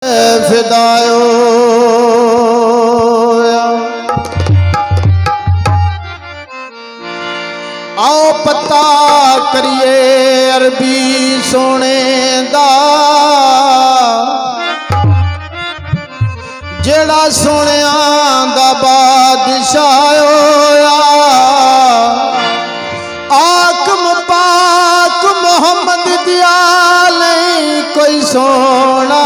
फिदायो आओ पता करिए अरबी सोने दा जेड़ा सोनिया दा बादशाह होया आकम पाक मोहम्मद दिया नहीं कोई सोना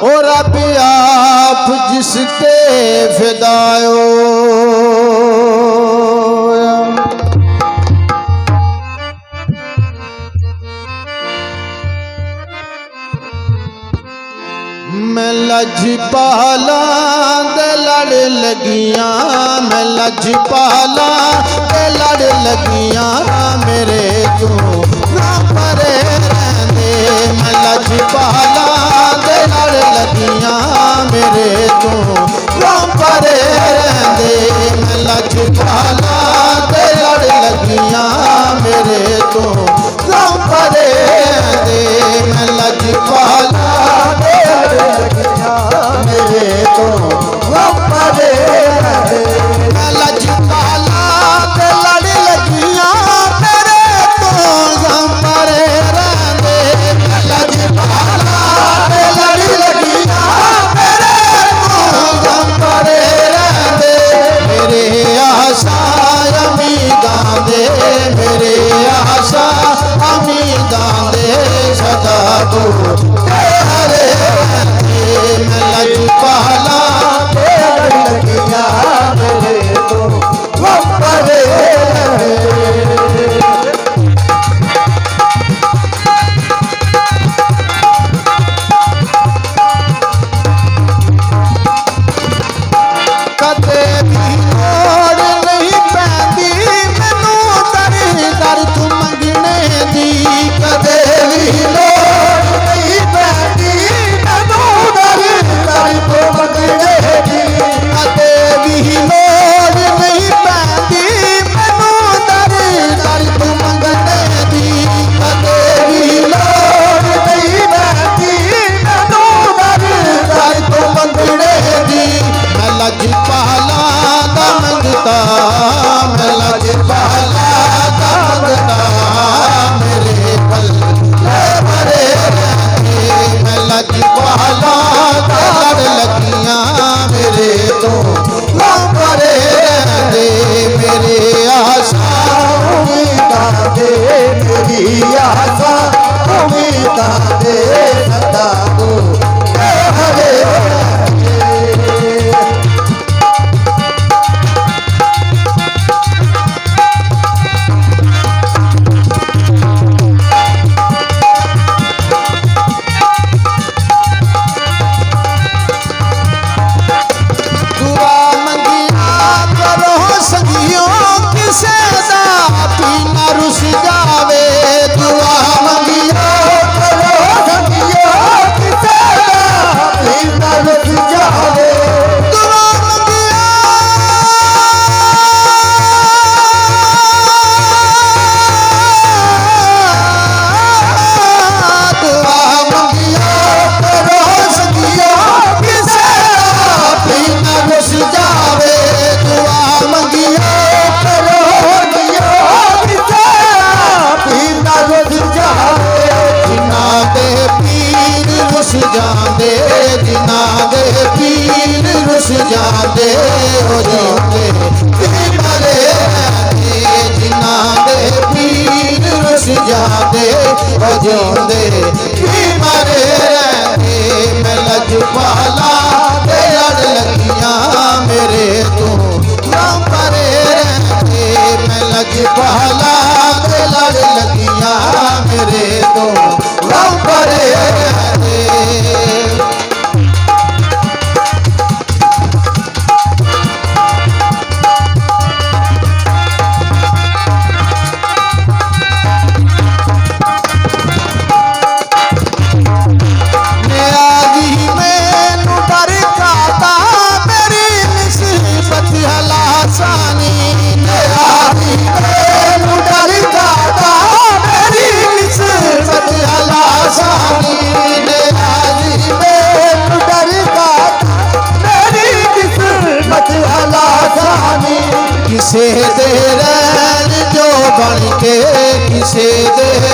और रब आप जिसते फिदायो मैं लजपाला दे लड़ लगियां मैं लजपाला दे लड़ लगियां मेरे तू ना परे रहंदे मैं लजपाला दे लड़ लगियां मेरे तू ना परे रहंदे मैं लजपाला दे लड़ लगियां मेरे तू ना परे रहंदे मैं लजपाला मेरे तो परे मैं लजपाला ते लड़ लगियां मेरे तो परे रहंदे मैं लजपाला ते लड़ लगियां मेरे तो परे रहंदे मेरे आशा उम्मीदां दे मेरे आशा उम्मीदां दे सदा तू मैं लजपाला ते लड़ लगियां मेरे तो परे कदे भी लोड़ नहीं पैंदी मैनू दर दर तू मंगने दी कदे भी लोड़ नहीं पैंदी मैनू दर दर तू मंगने दी कदे भी लोड़ नहीं पैंदी मैनू दर दर तू मंगने दी कदे भी लोड़ नहीं पैंदी मैनू दर दर तू मंगने दी मैं लजपाला दा मंगता मैं लजपाला दा मंगता मेरे पल भरे रहंदे मैं लजपाला दा लड़ लगियां मेरे तो परे रहंदे मेरे आशा उम्मीदां दे मेरी आशा उम्मीदां दे सदा तू हरे जांदे जिना दे पीर रुस जांदे हो जांदे मरे जिना दे पीर रुस जांदे हो जांदे मरे मैं लजपाला ते लड़ लगियां मेरे तू ना परे रहंदे मैं लजपाला ते लड़ लगियां मेरे तू ना परे रहंदे दे रैन जो बन के किसे दे